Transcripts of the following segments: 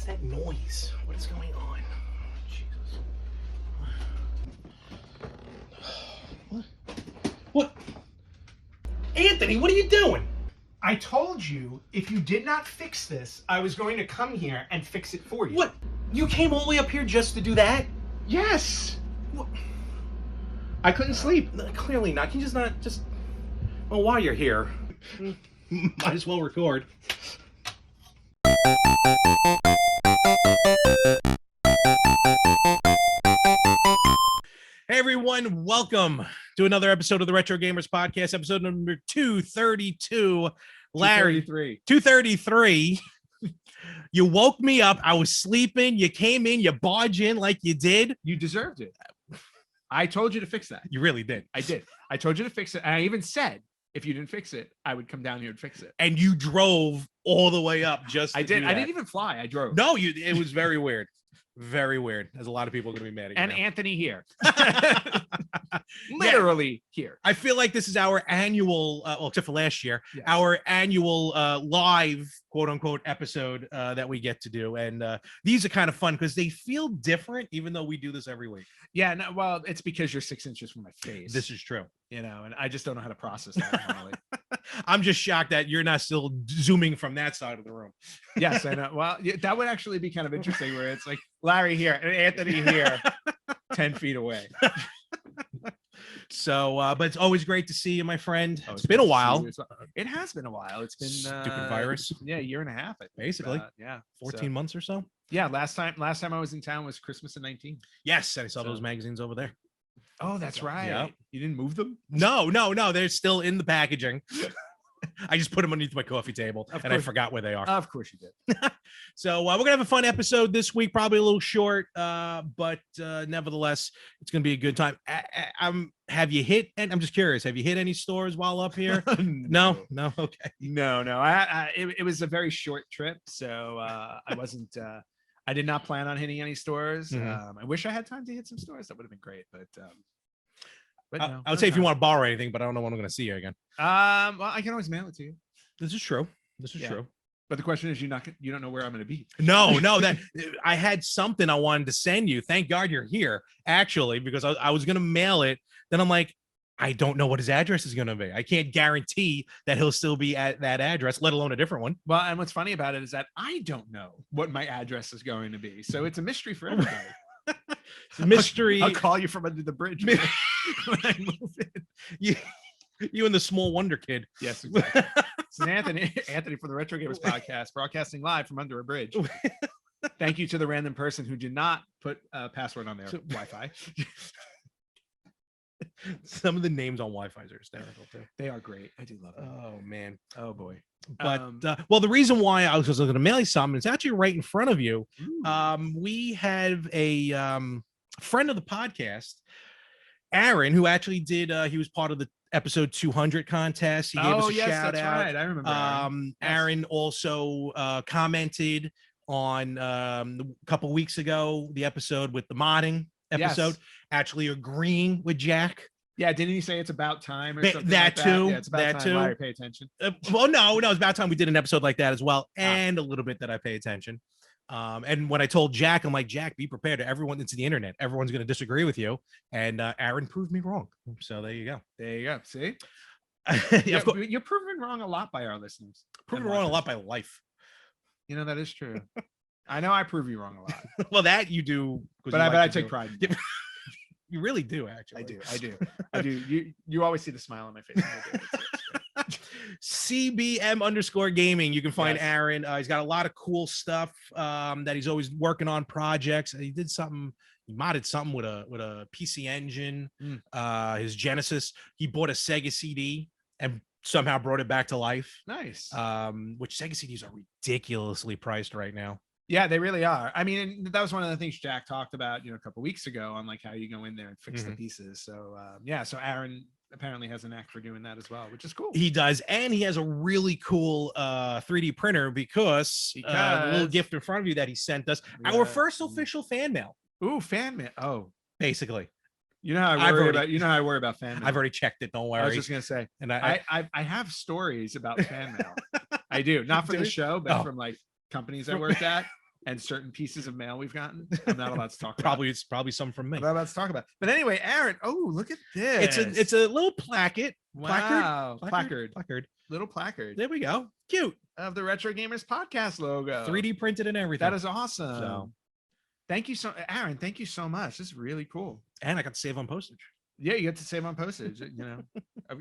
that noise? What is going on? Jesus. What? Anthony, what are you doing? I told you if you did not fix this, I was going to come here and fix it for you. What? You came all the way up here just to do that? Yes. What? I couldn't sleep. Clearly not. Can you just not just... Well, while you're here, might as well record. Hey everyone, welcome to another episode of the Retro Gamers Podcast, episode number 232. Larry, 233. You woke me up. I was sleeping. You came in, you barged in like you did. You deserved it. I told you to fix that. You really did. I did. I told you to fix it. And I even said, if you didn't fix it, I would come down here and fix it. And you drove all the way up just I to did. do I that. didn't even fly. I drove. No, it was very weird. Very weird. There's a lot of people going to be mad at you. And now. Anthony here. Literally here. I feel like this is our annual, well, except for last year, Yes. our annual live, quote unquote, episode that we get to do. And these are kind of fun because they feel different, even though we do this every week. Yeah, no, well, it's because you're 6 inches from my face. This is true. You know, and I just don't know how to process that normally. I'm just shocked that you're not still zooming from that side of the room. Yes, I know. Well, yeah, that would actually be kind of interesting where it's like Larry here and Anthony here, 10 feet away. So, but it's always great to see you, my friend. Oh, It's been a while. It has been a while. It's been Stupid virus. Yeah, a year and a half. I think. Basically. Yeah. 14 months or so. Yeah, last time I was in town was Christmas of 19. Yes, I saw So- those magazines over there. Oh, that's right. Yeah. You didn't move them? No, they're still in the packaging. I just put them underneath my coffee table Of and I course. forgot where they are. Of course you did. So we're gonna have a fun episode this week, probably a little short, but nevertheless, it's gonna be a good time. Have you hit? And I'm just curious. Have you hit any stores while up here? No. Okay. No. It was a very short trip, so I wasn't. I did not plan on hitting any stores. Mhm. I wish I had time to hit some stores. That would have been great, but no. I would say if you want to borrow anything, but I don't know when I'm gonna see you again. Well, I can always mail it to you. This is true. Yeah. True. But the question is, you don't know where I'm going to be. No, that I had something I wanted to send you. Thank God you're here, actually, because I was gonna mail it. Then I'm like, I don't know what his address is gonna be. I can't guarantee that he'll still be at that address, let alone a different one. Well, and what's funny about it is that I don't know what my address is going to be, so it's a mystery for everybody. Mystery. I'll call you from under the bridge when I move in. You and the Small Wonder Kid. Yes, exactly. It's Anthony from the Retro Gamers Podcast, broadcasting live from under a bridge. Thank you to the random person who did not put a password on their Wi-Fi. Some of the names on Wi-Fi's are hysterical too. They are great. I do love them. Oh man. Oh boy. But well, the reason why I was going to mail you something, it's actually right in front of you. Ooh. We have a friend of the podcast, Aaron, who actually did. He was part of the episode 200 contest. He gave us a shout that's out. right. I remember. Aaron. Yes. Aaron also commented on a couple weeks ago the episode with the modding episode, Yes. actually agreeing with Jack. Yeah, didn't he say it's about time or That- something that like too, Yeah, it's about that time. too. Larry, pay attention. Well, no, it's about time we did an episode like that as well, and a little bit that I pay attention. And when I told Jack, I'm like, Jack, be prepared. Everyone, it's the internet. Everyone's going to disagree with you. And Aaron proved me wrong. So there you go. There you go. See, Yeah, of course, you're proven wrong a lot by our listeners. proven and wrong a watchers. lot by life. You know that is true. I know I prove you wrong a lot, Well, that you do, but I take pride. In it. You really do, actually. I do. You always see the smile on my face. when I do it. It's CBM_gaming. You can find Yes. Aaron. He's got a lot of cool stuff that he's always working on projects. He did something. He modded something with a PC Engine. His Genesis. He bought a Sega CD and somehow brought it back to life. nice. Which Sega CDs are ridiculously priced right now. Yeah, they really are. I mean, and that was one of the things Jack talked about, a couple weeks ago on like how you go in there and fix the pieces. So so Aaron apparently has a knack for doing that as well, which is cool. He does, and he has a really cool 3D printer because a little gift in front of you that he sent us. Our first official fan mail. Ooh, fan mail. Oh, Basically, you know how I worry about fan mail. I've already checked it. Don't worry. I was just gonna say, and I have stories about fan mail. I do, not for Do the you? show, but Oh. from like companies I worked at. and certain pieces of mail we've gotten. I'm not allowed to talk Probably it's probably some from me. I'm not allowed to talk about. But anyway, Aaron, oh, look at this. It's a little placard. Wow. Placard. Little placard. There we go. Cute. Of the Retro Gamers podcast logo. 3D printed and everything. That is awesome. So, thank you Aaron. Thank you so much. This is really cool. And I got to save on postage. Yeah, you get to save on postage. You know,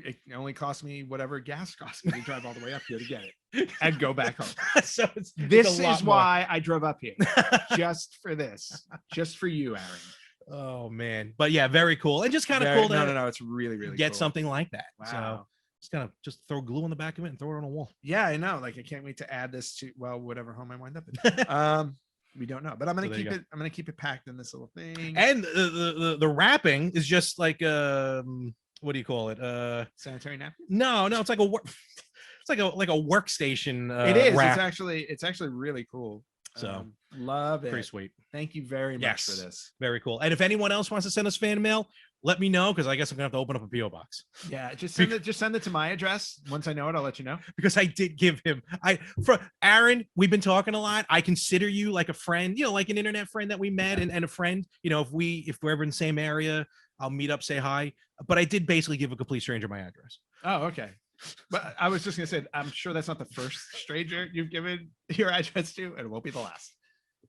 it only cost me whatever gas cost me to drive all the way up here to get it and go back home. So this is why I drove up here, just for this, just for you, Aaron. Oh man, but yeah, very cool, and just kind of cool. No, it's really get cool. something like that. Wow. So just kind of just throw glue on the back of it and throw it on a wall. Yeah, I know. Like I can't wait to add this to whatever home I wind up in. We don't know, but I'm gonna keep it. I'm gonna keep it packed in this little thing. And the wrapping is just like what do you call it? Sanitary napkin? No, it's like a workstation. It is. Wrap. It's actually really cool. So love it. Pretty sweet. Thank you very much for this. Very cool. And if anyone else wants to send us fan mail, let me know, because I guess I'm gonna have to open up a PO box. Yeah, just send it to my address. Once I know it, I'll let you know. Because I did give him for Aaron, we've been talking a lot. I consider you like a friend, like an internet friend that we met and a friend. If we're ever in the same area, I'll meet up, say hi. But I did basically give a complete stranger my address. Oh, okay. But I was just gonna say, I'm sure that's not the first stranger you've given your address to, and it won't be the last.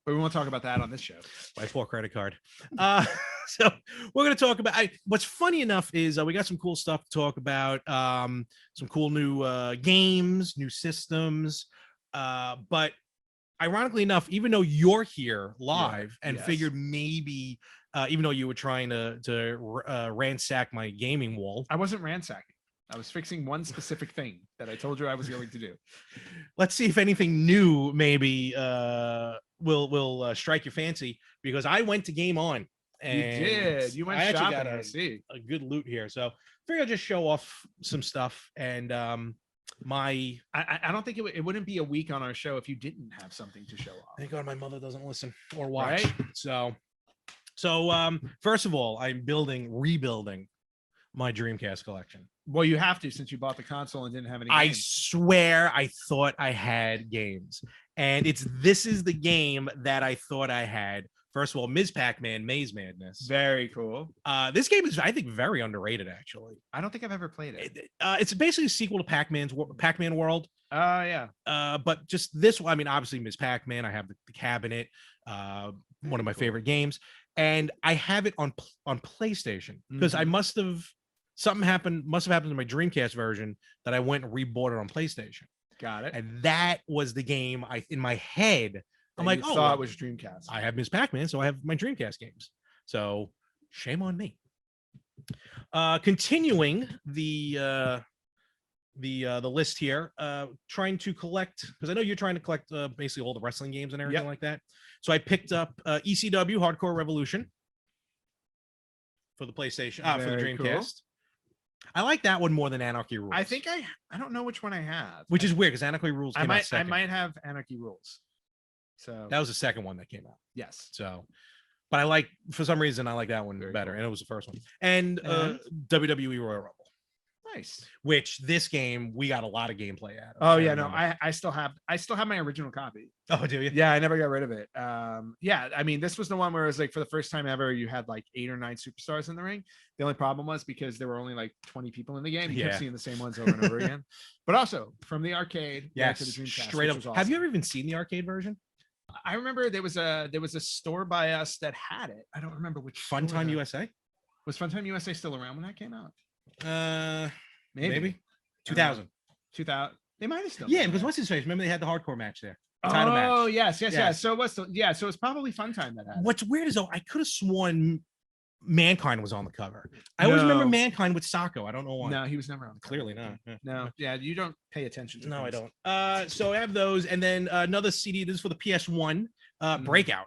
But we won't talk about that on this show. By 4 credit card. So we're going to talk about. What's funny enough is we got some cool stuff to talk about. Some cool new games, new systems. But ironically enough, even though you're here live and figured maybe, even though you were trying to ransack my gaming wall, I wasn't ransacking. I was fixing one specific thing that I told you I was going to do. Let's see if anything new maybe will strike your fancy, because I went to Game On. And you did. You went shopping. Got a good loot here, so I figure I'll just show off some stuff. And I don't think it wouldn't be a week on our show if you didn't have something to show off. Thank God my mother doesn't listen or watch. Right? So first of all, I'm rebuilding my Dreamcast collection. Well, you have to, since you bought the console and didn't have any games. I swear I thought I had games. And this is the game that I thought I had. First of all, Ms. Pac Man, Maze Madness. Very cool. This game is, I think, very underrated, actually. I don't think I've ever played it. It's basically a sequel to Pac-Man World. Yeah. But just this one, I mean, obviously Ms. Pac Man. I have the cabinet, one of my favorite games. And I have it on PlayStation, because I something must have happened to my Dreamcast version that I went and rebought it on PlayStation. Got it. And that was the game in my head. I'm like, thought it was Dreamcast. I have Ms. Pac Man, so I have my Dreamcast games. So shame on me. Continuing the list here, trying to collect, because I know you're trying to collect basically all the wrestling games and everything like that. So I picked up ECW Hardcore Revolution for the PlayStation, for the Dreamcast. Cool. I like that one more than Anarchy Rules. I think I don't know which one I have. Which is weird, because Anarchy Rules came out second. I might have Anarchy Rules. So that was the second one that came out. Yes. So, but for some reason I like that one better, and it was the first one. And WWE Royal Rumble. Nice. Which this game we got a lot of gameplay out of. Oh yeah, no, I still have my original copy. Oh, do you? Yeah, I never got rid of it. Yeah, I mean, this was the one where it was like, for the first time ever, you had like 8 or 9 superstars in the ring. The only problem was because there were only like 20 people in the game. You kept seeing the same ones over and over again. But also from the arcade to the Dreamcast. Straight up. Awesome. Have you ever even seen the arcade version? I remember there was a store by us that had it. I don't remember which. Funtime USA? Was Funtime USA still around when that came out? Maybe 2000. 2000. They might have still. Yeah, because what's his face? Remember they had the hardcore match there. Oh, match. Yes. So what's so it's probably Funtime that had. What's weird is though, I could have sworn Mankind was on the cover. I always remember Mankind with Sacco. I don't know why. No, he was never on. Clearly not. Yeah. No, yeah, you don't pay attention to. No, things. I don't. So I have those, and then another CD. This is for the PS1. Breakout.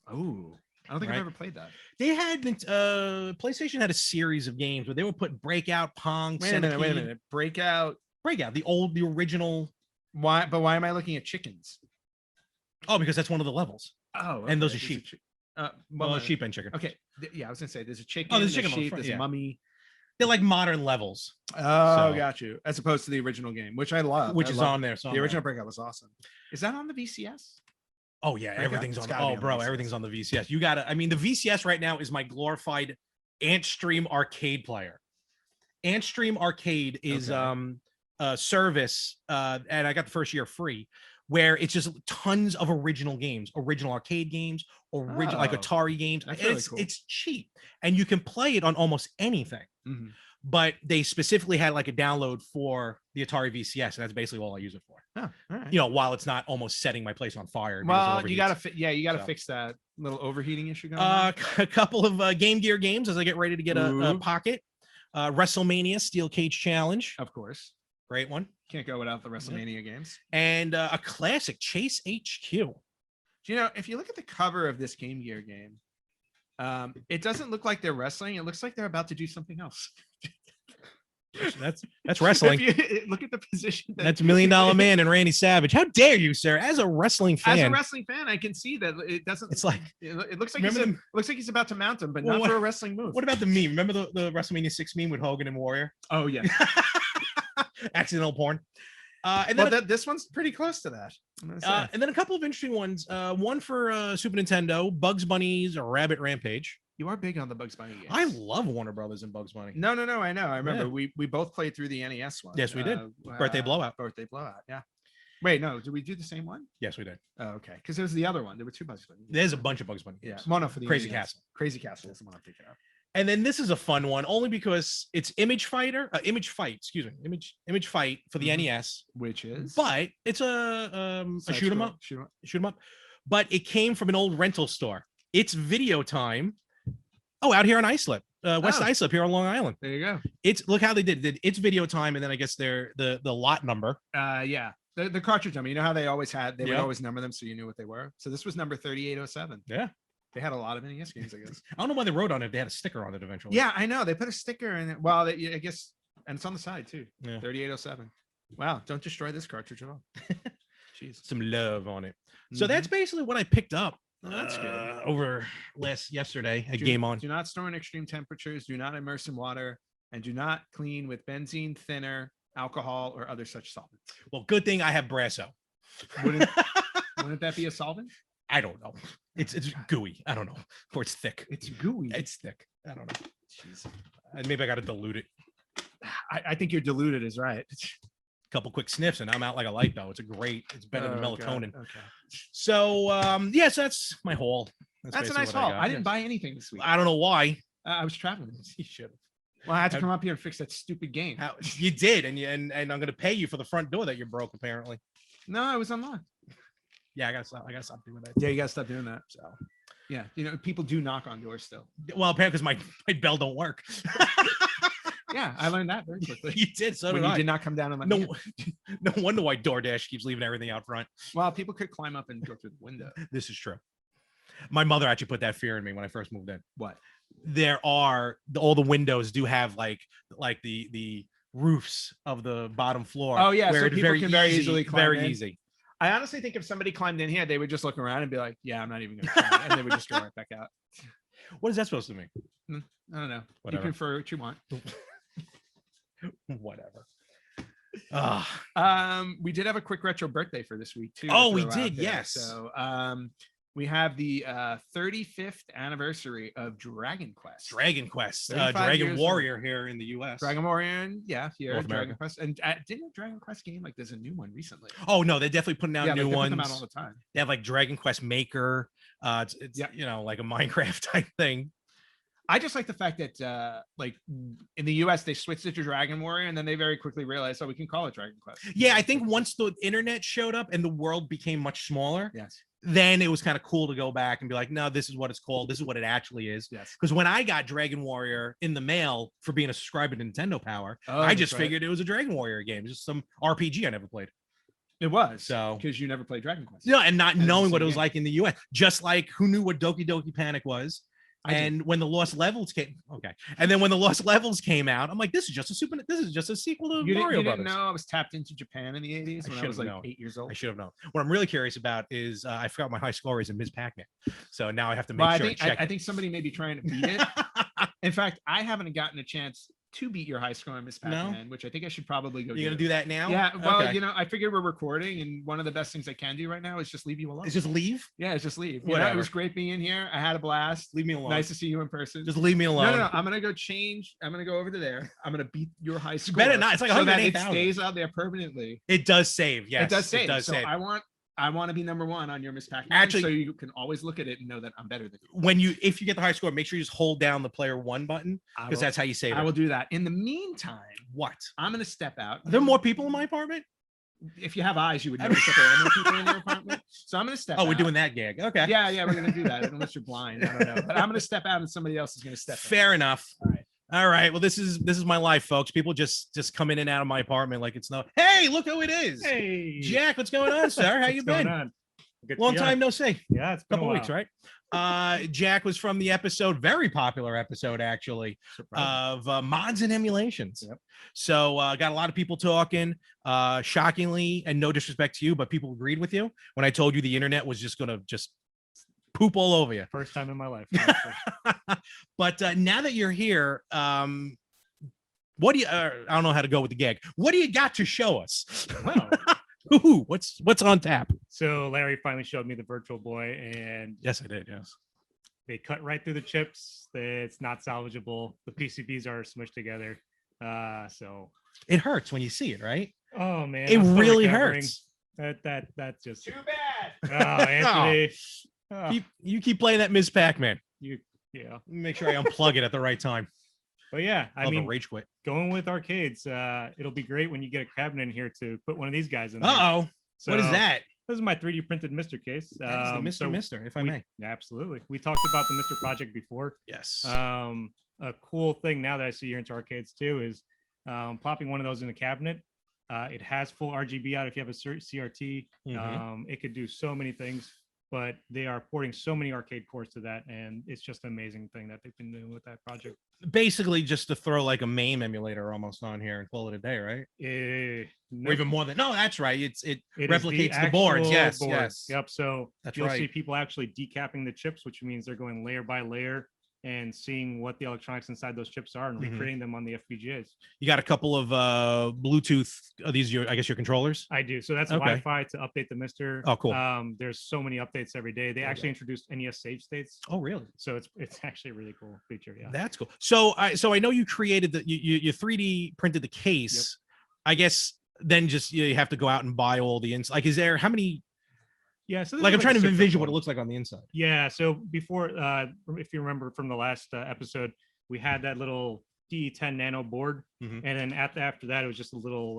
Oh, I don't think I've ever played that. They had PlayStation had a series of games where they would put Breakout, Pong. Wait a minute. Breakout. The original. Why? But why am I looking at chickens? Oh, because that's one of the levels. Oh, okay. And those are sheep. Sheep and chicken. Okay, yeah, I was gonna say there's a chicken. Oh, there's a chicken. Sheep, there's a mummy. They're like modern levels. Oh, got you. As opposed to the original game, which I love. Which is on there. The original Breakout was awesome. Is that on the VCS? Oh yeah, everything's on. Oh, bro, everything's on the VCS. You gotta. I mean, the VCS right now is my glorified Antstream arcade player. Antstream Arcade is a service, and I got the first year free, where it's just tons of original games, original arcade games, original like Atari games. It's cheap, and you can play it on almost anything. Mm-hmm. But they specifically had like a download for the Atari VCS, and that's basically all I use it for. Oh, all right. You know, while it's not almost setting my place on fire. Well, you gotta fix that little overheating issue going on. A couple of Game Gear games as I get ready to get a pocket. WrestleMania Steel Cage Challenge, of course, great one. Can't go without the WrestleMania games. And a classic, Chase HQ. Do you know, if you look at the cover of this Game Gear game, it doesn't look like they're wrestling. It looks like they're about to do something else. That's wrestling. If you look at the position. That's $1 Million Man and Randy Savage. How dare you, sir? As a wrestling fan, I can see that it doesn't. It's like it looks like he's about to mount him, but not for a wrestling move. What about the meme? Remember the WrestleMania 6 meme with Hogan and Warrior? Oh yeah. Accidental porn. And then this one's pretty close to that. And then a couple of interesting ones. One for Super Nintendo, Bugs Bunny's Rabbit Rampage. You are big on the Bugs Bunny games. I love Warner Brothers and Bugs Bunny. No, I know. I remember we both played through the NES one. Yes, we did. Birthday Blowout. Yeah. Wait, no, did we do the same one? Yes, we did. Oh, okay. Because there was the other one. There were two Bugs Bunny. There's a bunch of Bugs Bunny games. Yeah. Mono for the Crazy Castle. Crazy Castle is the one I'm thinking of. And then this is a fun one, only because it's Image Fight for the NES, which is, but it's a shoot 'em up. But it came from an old rental store. It's Video Time. Oh, out here on Islip, West Islip here on Long Island. There you go. Look how they did. It's Video Time, and then I guess they're the lot number. Yeah. The cartridge number. You know how they always had. They would always number them so you knew what they were. So this was number 3807. Yeah. They had a lot of NES games, I guess. I don't know why they wrote on it. They had a sticker on it eventually. Yeah, I know. They put a sticker in it. Well, I guess, and it's on the side too. Yeah. 3807. Wow. Don't destroy this cartridge at all. Jeez. Some love on it. So that's basically what I picked up. Oh, that's good. Over yesterday at Game On. Do not store in extreme temperatures. Do not immerse in water, and do not clean with benzene, thinner, alcohol, or other such solvents. Well, good thing I have Brasso. Wouldn't that be a solvent? I don't know. It's gooey. I don't know. Or it's thick. It's gooey. It's thick. I don't know. Jeez. Maybe I got to dilute it. I think you're diluted is right. Couple quick sniffs and I'm out like a light though. It's better than melatonin. God. Okay. So so that's my haul. That's a nice haul. I didn't buy anything this week. I don't know why. I was traveling. You should have. Well, I had to come up here and fix that stupid game. You did, and I'm gonna pay you for the front door that you broke, apparently. No, I was unlocked. Yeah, I gotta stop doing that. Yeah, you gotta stop doing that. So yeah, people do knock on doors still. Well, apparently because my bell don't work. Yeah, I learned that very quickly. You did. So when did you I. did not come down on my no wonder why DoorDash keeps leaving everything out front. Well, people could climb up and go through the window. This is true. My mother actually put that fear in me when I first moved in. What? All the windows do have like the roofs of the bottom floor. Oh yeah, where so it's people can very easily climb very in. easy. I honestly think if somebody climbed in here, they would just look around and be like, "Yeah, I'm not even going to try," and they would just go right back out. What is that supposed to mean? I don't know. Whatever. You prefer what you want. Whatever. We did have a quick retro birthday for this week too. Oh, we did. Yes. So we have the 35th anniversary of Dragon Quest. Dragon Warrior here in the U.S. Dragon Warrior, here. North Dragon Quest, and didn't Dragon Quest game like there's a new one recently? Oh no, they're definitely putting out new ones. Put them out all the time. They have like Dragon Quest Maker. It's like a Minecraft type thing. I just like the fact that like in the US they switched it to Dragon Warrior and then they very quickly realized, we can call it Dragon Quest. Yeah, I think once the internet showed up and the world became much smaller, yes, then it was kind of cool to go back and be like, no, this is what it's called. This is what it actually is. Yes. Because when I got Dragon Warrior in the mail for being a subscriber to Nintendo Power, I just figured it was a Dragon Warrior game. Just some RPG I never played. It was. So because you never played Dragon Quest. Yeah, and not knowing what it was like in the US. Just like who knew what Doki Doki Panic was. When the Lost Levels came, and then when the Lost Levels came out, I'm like, this is just a sequel to Mario Brothers. Didn't know I was tapped into Japan in the 80s when I was like 8 years old. I should have known. What I'm really curious about is I forgot my high score is in Ms. Pac Man, so now I have to make sure. I think somebody may be trying to beat it. In fact, I haven't gotten a chance to beat your high score on Miss Pac Man, which I think I should probably go. You're gonna do that now? Yeah. Well, okay. I figured we're recording, and one of the best things I can do right now is just leave you alone. Is just leave? Yeah, it's just leave. Whatever. It was great being here. I had a blast. Leave me alone. Nice to see you in person. Just leave me alone. No. I'm gonna go change. I'm gonna go over to there. I'm gonna beat your high score. Better not. It's like 108,000. So that it stays out there permanently. It does save. Yes, it does save. It does so save. I want to be number one on your Miss Pac Man, actually, so you can always look at it and know that I'm better than you. If you get the high score, make sure you just hold down the player 1 button, because that's how you save it. I will do that. In the meantime, what? I'm gonna step out. Are there more people in my apartment? If you have eyes, you would notice that there are more people in your apartment. So I'm gonna step out. We're doing that gag. Okay. Yeah, we're gonna do that unless you're blind. I don't know. But I'm gonna step out and somebody else is gonna step in. Fair enough. All right. Well, this is my life, folks. People just come in and out of my apartment like it's no. Hey, look who it is. Hey, Jack, what's going on, sir? How you been? Going on? Long time no see. Yeah, it's been a couple weeks, right? Jack was from the very popular episode, actually, of mods and emulations. Yep. So got a lot of people talking. Shockingly, and no disrespect to you, but people agreed with you when I told you the internet was just gonna poop all over you. First time in my life. But now that you're here, what do you? I don't know how to go with the gag. What do you got to show us? Wow. Ooh, what's on tap? So Larry finally showed me the Virtual Boy, and yes, I did. Yes, they cut right through the chips. It's not salvageable. The PCBs are smushed together. So it hurts when you see it, right? Oh man, it really hurts. That's just too bad. Oh, Anthony. You keep playing that Ms. Pac-Man. Yeah. Make sure I unplug it at the right time. But yeah, I mean, rage quit. Going with arcades, it'll be great when you get a cabinet in here to put one of these guys in there. Uh-oh. So, what is that? This is my 3D printed Mr. case. The Mr. If I may. Absolutely. We talked about the Mr. project before. Yes. A cool thing now that I see here into arcades too is popping one of those in a cabinet. It has full RGB out if you have a CRT. Mm-hmm. It could do so many things. But they are porting so many arcade cores to that, and it's just an amazing thing that they've been doing with that project. Basically, just to throw like a MAME emulator almost on here and call it a day, right? Nope. Or even more than that's right. It replicates the boards. Yes, board. Yes. Yep. So that's you'll see people actually decapping the chips, which means they're going layer by layer and seeing what the electronics inside those chips are and recreating them on the FPGAs. You got a couple of Bluetooth. Are these your controllers? I do. So that's Wi-Fi to update the Mister. Oh, cool. There's so many updates every day. They actually introduced NES save states. Oh, really? So it's actually a really cool feature. Yeah. That's cool. So I know you created you 3D printed the case. Yep. I guess then just you have to go out and buy all the like. Is there how many? Yeah, so like I'm trying to envision what it looks like on the inside. Yeah, so before, if you remember from the last episode, we had that little D10 nano board, and then after that, it was just a little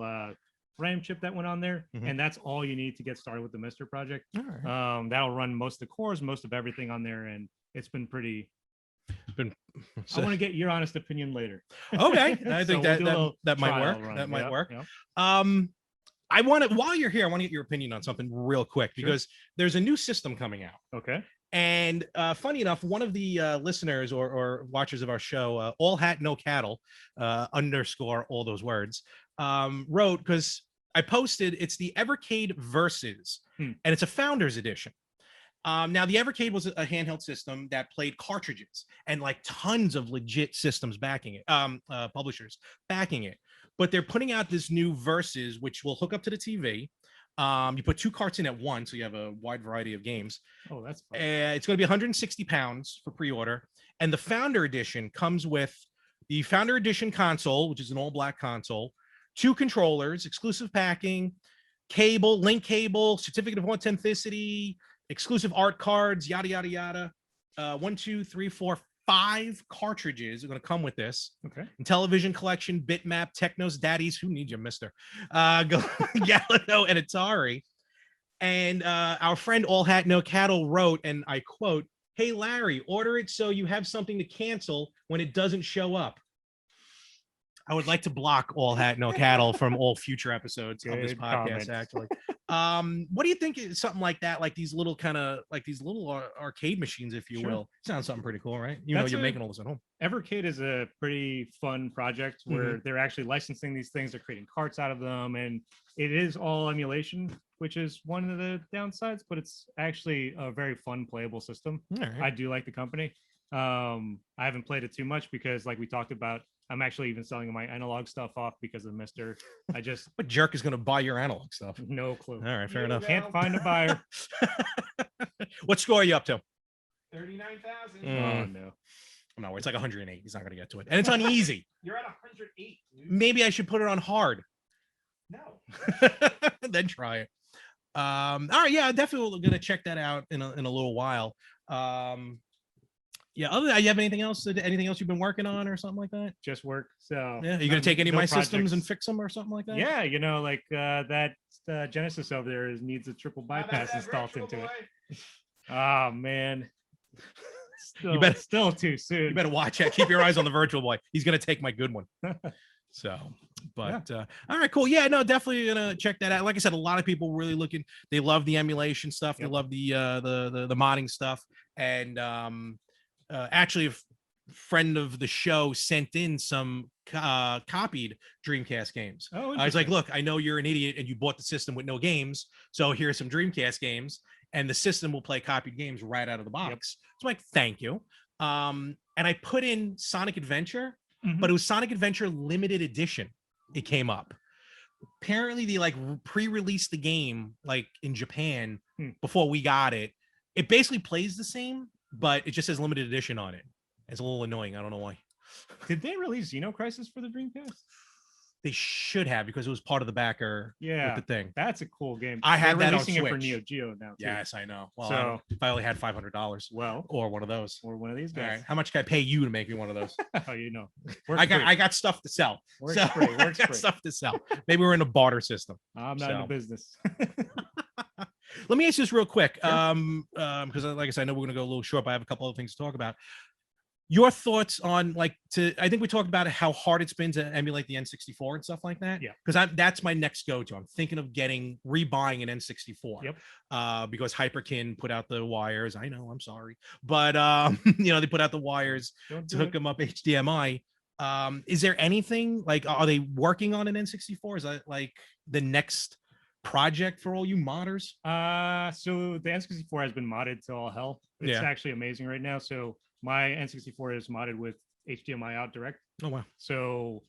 RAM chip that went on there, and that's all you need to get started with the Mister project. Right. That'll run most of the cores, most of everything on there, and it's been pretty. I want to get your honest opinion later. Okay, I think that might work. That might work. Yep. I want to, while you're here, I want to get your opinion on something real quick because there's a new system coming out. Okay. And funny enough, one of the listeners or watchers of our show, all hat, no cattle, underscore all those words, wrote, because I posted, it's the Evercade Versus, and it's a Founders Edition. Now, the Evercade was a handheld system that played cartridges and like tons of legit systems backing it, publishers backing it. But they're putting out this new Versus, which will hook up to the TV. You put 2 carts in at once, so you have a wide variety of games. Oh, that's fun. It's going to be 160 pounds for pre-order. And the Founder Edition comes with the Founder Edition console, which is an all-black console, 2 controllers, exclusive packing, cable, link cable, certificate of authenticity, exclusive art cards, yada, yada, yada. 1, 2, 3, 4, 5 cartridges are going to come with this. Okay. And television collection, bitmap, Technos, Daddies. Who needs you, Mister? Galileo and Atari. And our friend All Hat No Cattle wrote, and I quote, "Hey Larry, order it so you have something to cancel when it doesn't show up." I would like to block All Hat No Cattle from all future episodes of this podcast. Actually, what do you think is something like that? Like these little arcade machines, if you will. Sounds something pretty cool, right? You know, you're making all this at home. Evercade is a pretty fun project where they're actually licensing these things. They're creating carts out of them, and it is all emulation, which is one of the downsides. But it's actually a very fun, playable system. Right. I do like the company. I haven't played it too much because, like we talked about, I'm actually even selling my analog stuff off because of Mister. I just What jerk is going to buy your analog stuff? no clue. All right, fair enough. Can't find a buyer. What score are you up to? 39,000. Oh no. No, it's like 108. He's not going to get to it, and it's on easy. You're at 108. Dude. Maybe I should put it on hard. No. Then try it. All right, yeah, definitely gonna check that out in a little while. Yeah, other than that, you have anything else you've been working on or something like that? Just work. So Yeah, you gonna take any of my projects. systems and fix them or something like that? Yeah, you know, like that Genesis over there needs a triple bypass installed into it. Oh man. Still too soon. You better watch it. Keep your eyes on the Virtual Boy. He's gonna take my good one. So, but all right, cool. Yeah, no, definitely gonna check that out. Like I said, a lot of people really looking. They love the emulation stuff. They love the modding stuff. And actually, a friend of the show sent in some copied Dreamcast games. Oh, I was like, look, I know you're an idiot and you bought the system with no games, so here's some Dreamcast games, and the system will play copied games right out of the box. So I'm like, thank you. And I put in Sonic Adventure. But it was Sonic Adventure limited edition. It came up. Apparently, they like pre-released the game like in Japan before we got it. It basically plays the same, but it just says limited edition on it. It's a little annoying. I don't know why. Did they release Xeno Crisis for the Dreamcast? They should have, because it was part of the backer with the thing. That's a cool game. I had that on releasing Switch. it for Neo Geo now. Too. Yes, I know. Well, so if I only had $500, well, or one of those, or one of these all guys. right. How much can I pay you to make me one of those? Oh, you know, I got stuff to sell. Works free. I got stuff to sell. Maybe we're in a barter system. I'm not in the business. Let me ask you this real quick, Sure. because like I said, I know we're gonna go a little short, but I have a couple of things to talk about. Your thoughts on I think we talked about how hard it's been to emulate the N64 and stuff like that. Yeah. Because that's my next go-to. I'm thinking of rebuying an N64. Yep. Because Hyperkin put out the wires. I know, I'm sorry. But they put out the wires to hook them up HDMI. Is there anything like, are they working on an N64? Is that like the next project for all you modders? So the N64 has been modded to all hell. It's actually amazing right now. So my N64 is modded with HDMI out direct. Oh wow! So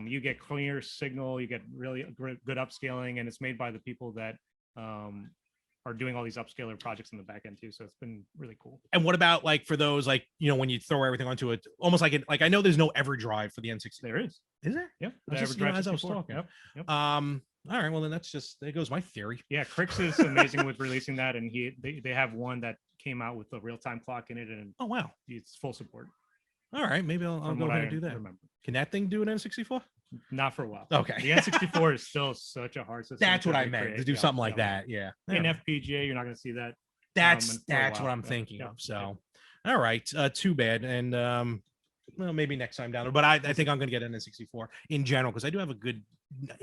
you get clear signal, you get really good upscaling, and it's made by the people that are doing all these upscaler projects in the back end too. So it's been really cool. And what about like for those when you throw everything onto it, almost like I know there's no EverDrive for the N64. There is. Is there? Yep. As I was talking. Yep. All right. Well, then there goes my theory. Yeah, Crix is amazing with releasing that, and they have one that came out with a real-time clock in it, and oh wow, it's full support. All right, maybe I'll go ahead and do that. Remember. Can that thing do an N64? Not for a while. Okay. The N64 is still such a hard system. That's what I meant, to do something like that. Yeah. In FPGA, you're not going to see that. That's what I'm thinking of. So, all right, too bad. And well, maybe next time down. But I think I'm going to get an N64 in general because I do have a good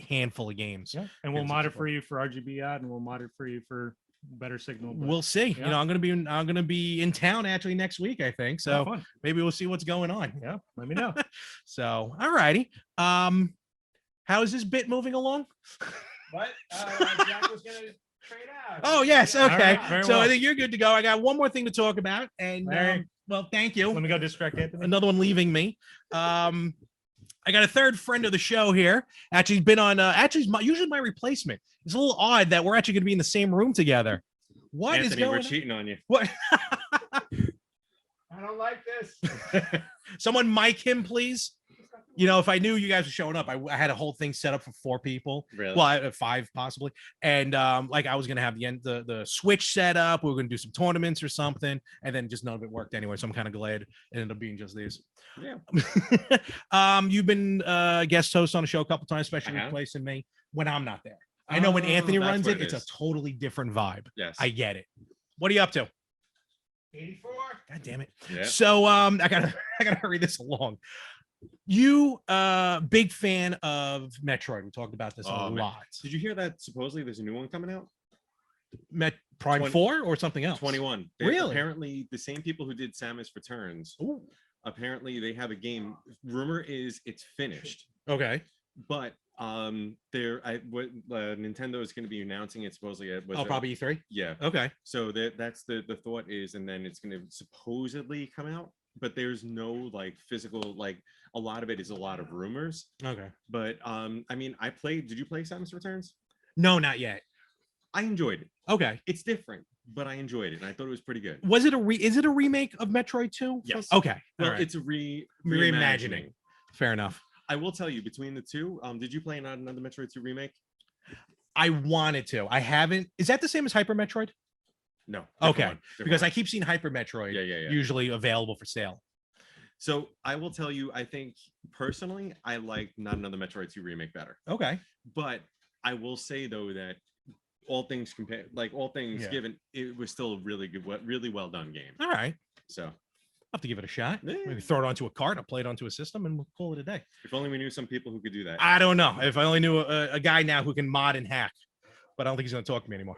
handful of games. Yeah, and we'll mod it for you for RGB out, and we'll mod it for you for better signal. We'll see. Yeah. I'm gonna be in town actually next week, I think. So maybe we'll see what's going on. Yeah, let me know. So all righty. How is this bit moving along? What? Jack was gonna trade out. Oh yes, okay. Right, so I think you're good to go. I got one more thing to talk about, and well, thank you. Let me go distract Anthony. Another one leaving me. I got a third friend of the show here. Actually, he's been on. Usually my replacement. It's a little odd that we're actually going to be in the same room together. What Anthony, is going on? we're cheating on you. What? I don't like this. Someone mic him, please. If I knew you guys were showing up, I had a whole thing set up for 4 people. Really? Well, 5 possibly. And like I was gonna have the Switch set up. We were gonna do some tournaments or something, and then just none of it worked anyway. So I'm kind of glad it ended up being just these. Yeah. You've been guest host on a show a couple times, especially replacing me when I'm not there. I know when Anthony runs it, it's a totally different vibe. Yes. I get it. What are you up to? 84. God damn it. Yeah. So I gotta hurry this along. You big fan of Metroid. We talked about this a lot. Did you hear that supposedly there's a new one coming out? Prime 4 or something else? 21. Really? Apparently the same people who did Samus Returns. Ooh. Apparently they have a game. Rumor is it's finished. Okay. But Nintendo is going to be announcing it supposedly at probably E3. Yeah. Okay. So that's the thought is, and then it's going to supposedly come out but there's no like physical, like a lot of it is a lot of rumors. Okay. But I mean, did you play Samus Returns? No, not yet. I enjoyed it. Okay. It's different, but I enjoyed it and I thought it was pretty good. Was it is it a remake of Metroid 2? Yes. Okay. Well, right. it's a reimagining. Fair enough. I will tell you, between the two, did you play another Metroid 2 remake? I wanted to. I haven't. Is that the same as Hyper Metroid? No. Okay. Because I keep seeing Hyper Metroid usually available for sale. So I will tell you, I think personally, I like Not Another Metroid 2 remake better. Okay. But I will say though that all things given, it was still a really good, really well done game. All right. So I'll have to give it a shot. Yeah. Maybe throw it onto a cart, I'll play it onto a system, and we'll call it a day. If only we knew some people who could do that. I don't know. If I only knew a guy now who can mod and hack, but I don't think he's going to talk to me anymore.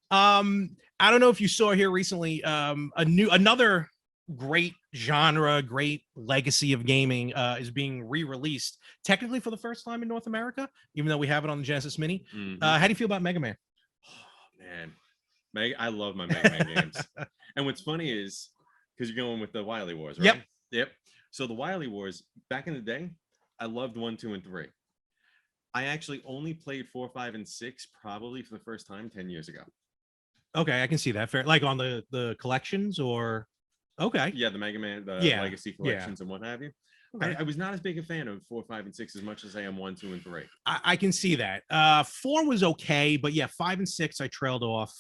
I don't know if you saw here recently, another great genre, great legacy of gaming is being re-released technically for the first time in North America, even though we have it on the Genesis Mini. How do you feel about Mega Man? Oh, man, I love my Mega Man games. And what's funny is because you're going with the Wily Wars, right? Yep. So the Wily Wars back in the day, I loved 1, 2, and 3. I actually only played 4, 5, and 6 probably for the first time 10 years ago. Okay, I can see that. Fair, like on the collections, or okay. Yeah, the Mega Man, the Legacy collections, and what have you. Okay. I was not as big a fan of 4, 5, and 6 as much as I am 1, 2, and 3. I can see that. 4 was okay, but yeah, 5 and 6 I trailed off.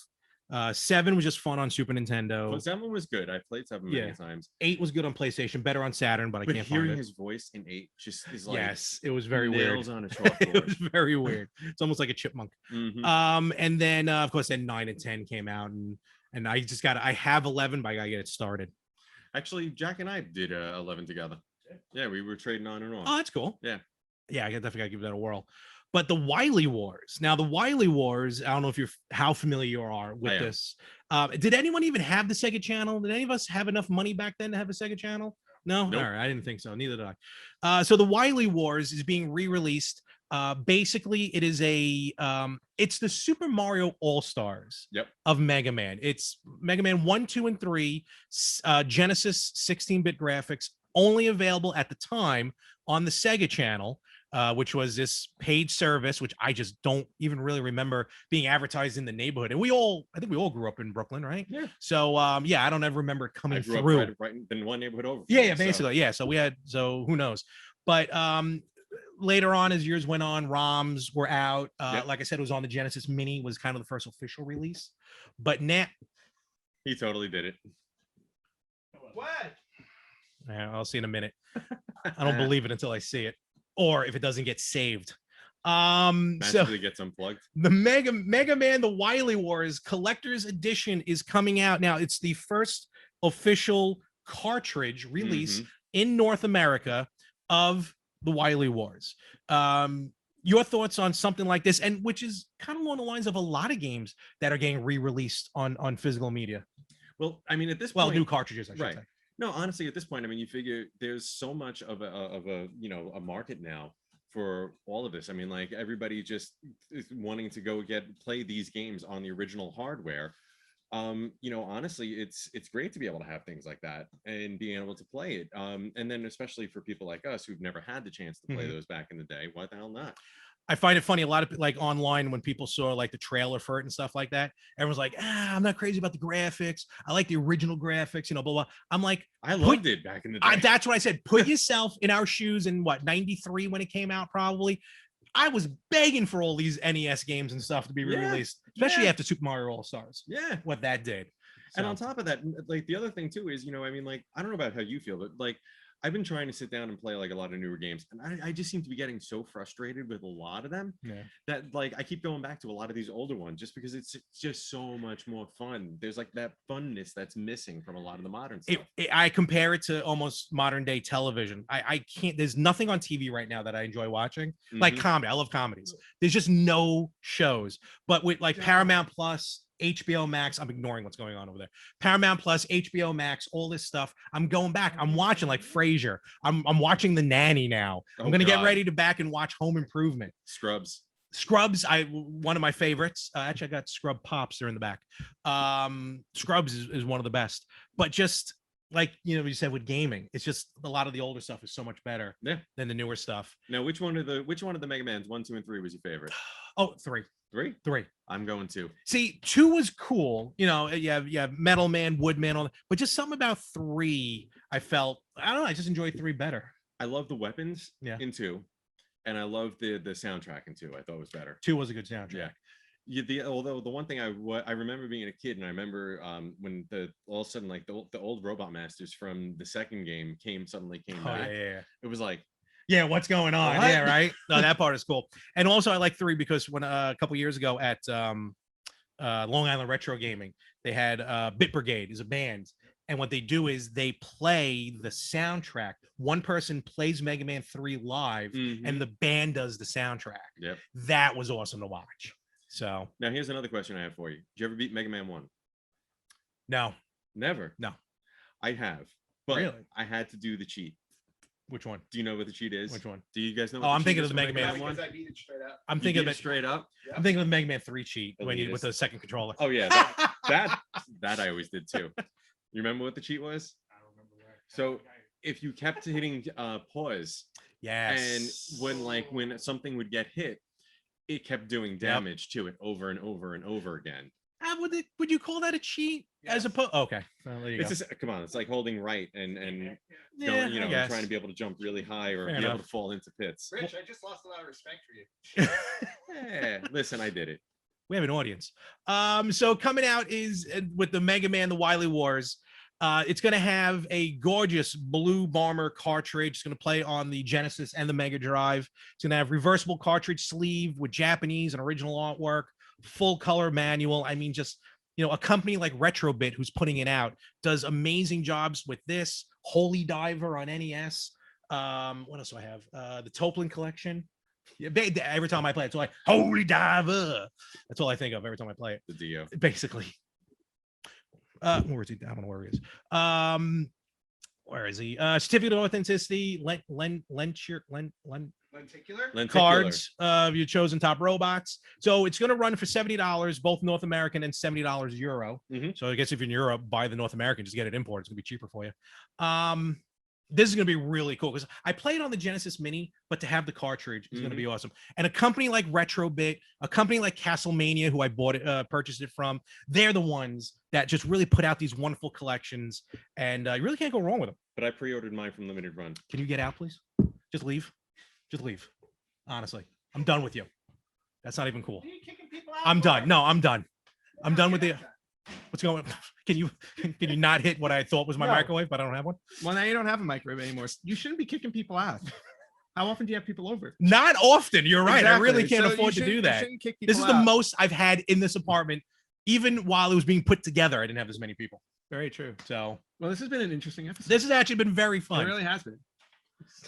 7 was just fun on Super Nintendo. Well, 7 was good. I played 7 many times. 8 was good on PlayStation, better on Saturn, but I can't find it. Hearing his voice in 8 just is like, yes, it was very weird. On a chalkboard. It was very weird. It's almost like a chipmunk. And then of course then 9 and 10 came out, and I have 11, but I gotta get it started. Actually, Jack and I did 11 together. Yeah, we were trading on and on. Oh, that's cool. Yeah, I definitely gotta give that a whirl. But the Wily Wars. Now, the Wily Wars, I don't know how familiar you are with this. Did anyone even have the Sega channel? Did any of us have enough money back then to have a Sega channel? No? Nope. All right, I didn't think so. Neither did I. So the Wily Wars is being re-released. Basically, it is it's the Super Mario All-Stars of Mega Man. It's Mega Man 1, 2, and 3, Genesis 16-bit graphics, only available at the time on the Sega channel. Which was this paid service, which I just don't even really remember being advertised in the neighborhood. And I think we all grew up in Brooklyn, right? Yeah. So I don't ever remember it coming through. Right in one neighborhood over. Yeah, basically. So who knows? But later on, as years went on, ROMs were out. Like I said, it was on the Genesis Mini, was kind of the first official release. But now he totally did it. What? Yeah, I'll see in a minute. I don't believe it until I see it. Or if it doesn't get saved. Magically gets unplugged. The Mega Man, the Wily Wars Collector's Edition is coming out now. It's the first official cartridge release in North America of the Wily Wars. Your thoughts on something like this, and which is kind of along the lines of a lot of games that are getting re-released on physical media. Well, I mean, at this point, new cartridges, I should say. No, honestly, at this point, I mean, you figure there's so much of a market now for all of this. I mean, like everybody just is wanting to go play these games on the original hardware. Honestly, it's great to be able to have things like that and being able to play it. And then especially for people like us who've never had the chance to play those back in the day, why the hell not? I find it funny. A lot of like online when people saw like the trailer for it and stuff like that, everyone's like, I'm not crazy about the graphics. I like the original graphics, blah, blah. I'm like, I loved it back in the day. That's what I said. Put yourself in our shoes in 93 when it came out, probably. I was begging for all these NES games and stuff to be re-released, especially after Super Mario All-Stars. Yeah. What that did. And on top of that, like the other thing too is, I mean, like, I don't know about how you feel, but like, I've been trying to sit down and play like a lot of newer games, and I just seem to be getting so frustrated with a lot of them that like I keep going back to a lot of ththese older ones just because it's just so much more fun. There's like that funness that's missing from a lot of the modern stuff. I compare it to almost modern day television. I can't. There's nothing on TV right now that I enjoy watching. Like comedy, I love comedies. There's just no shows. But with like Paramount Plus, HBO Max, I'm ignoring what's going on over there. Paramount Plus, HBO Max, all this stuff. I'm going back. I'm watching like Frasier. I'm watching The Nanny now. I'm gonna get ready to back and watch Home Improvement. Scrubs, one of my favorites. Actually, I got Scrub Pops there in the back. Scrubs is one of the best. But just like you said with gaming, it's just a lot of the older stuff is so much better than the newer stuff. Now, which one of the Mega Mans 1, 2, and 3 was your favorite? Oh, 3. 3. I'm going 2. See, 2 was cool. You have Metal Man, Wood Man, but just something about 3. I don't know. I just enjoyed 3 better. I love the weapons in 2, and I love the soundtrack in 2. I thought it was better. 2 was a good soundtrack. Although the one thing I remember being a kid, and I remember when all of a sudden like the old Robot Masters from the second game came back. Yeah. It was like, what's going on? What? Yeah, right. No, that part is cool. And also, I like 3 because when a couple years ago at Long Island Retro Gaming, they had Bit Brigade is a band, and what they do is they play the soundtrack. One person plays Mega Man 3 live, and the band does the soundtrack. Yep, that was awesome to watch. So now here's another question I have for you. Did you ever beat Mega Man 1? No. Never? No. I have. But really? I had to do the cheat. Which one? Do you know what the cheat is? Which one? Do you guys know? I'm thinking of the Mega Man 1. I beat it straight up. I'm thinking of it straight up. Yeah. I'm thinking of the Mega Man 3 cheat with the second controller. Oh yeah, that I always did too. You remember what the cheat was? I don't remember where. So if you kept hitting pause, yes, and when something would get hit, it kept doing damage to it over and over and over again. Would you call that a cheat? As opposed, okay, well, there you it's go. Just come on, it's like holding right and yeah, going, and trying to be able to jump really high or Fair be enough. able to fall into pits. Rich, I just lost a lot of respect for you. Yeah, listen, I did it. We have an audience. So coming out is with the Mega Man, the Wily Wars. It's going to have a gorgeous blue bomber cartridge. It's going to play on the Genesis and the Mega Drive. It's going to have reversible cartridge sleeve with Japanese and original artwork, full color manual. I mean, just, a company like Retrobit, who's putting it out, does amazing jobs with this. Holy Diver on NES. What else do I have? The Toplin collection. Yeah, every time I play it, it's like Holy Diver. That's all I think of every time I play it. The Dio. Basically. Where is he? I don't know where he is. Where is he? Certificate of authenticity, lenticular cards of your chosen top robots. So it's going to run for $70, both North American and $70 Euro. So I guess if you're in Europe, buy the North American, just get it imported. It's going to be cheaper for you. This is going to be really cool because I played on the Genesis Mini, but to have the cartridge is going to be awesome. And a company like Retrobit, a company like Castlemania, who I purchased it from, they're the ones that just really put out these wonderful collections, and you really can't go wrong with them. But I pre-ordered mine from Limited Run. Can you get out, please? Just leave. Just leave. Honestly, I'm done with you. That's not even cool. I'm done. No, I'm done. I'm done with the. What's going on? Can you not hit what I thought was my microwave, but I don't have one? Well, now you don't have a microwave anymore. You shouldn't be kicking people out. How often do you have people over? Not often. You're right. Exactly. I really can't afford to do that. This is the most I've had in this apartment. Even while it was being put together, I didn't have this many people. Very true. So, well, this has been an interesting episode. This has actually been very fun. It really has been.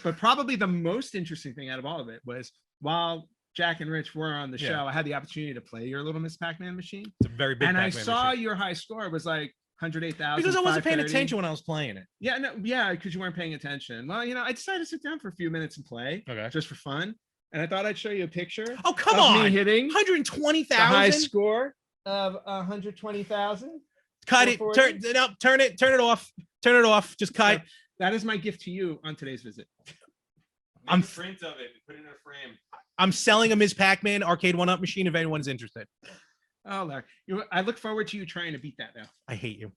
But probably the most interesting thing out of all of it was while Jack and Rich were on the show, I had the opportunity to play your Little Miss Pac-Man machine. It's a very big and Pac-Man I saw machine. your high score was like 108,000. Because I wasn't paying attention when I was playing it. Yeah, because you weren't paying attention. Well, I decided to sit down for a few minutes and play, just for fun. And I thought I'd show you a picture. Oh, come on! Me hitting 120,000. High score of 120,000. Cut it. Turn it off. Turn it off. Just cut. So that is my gift to you on today's visit. I'm print of it and put it in a frame. I'm selling a Ms. Pac-Man arcade one-up machine if anyone's interested. Oh, Larry, I look forward to you trying to beat that now. I hate you.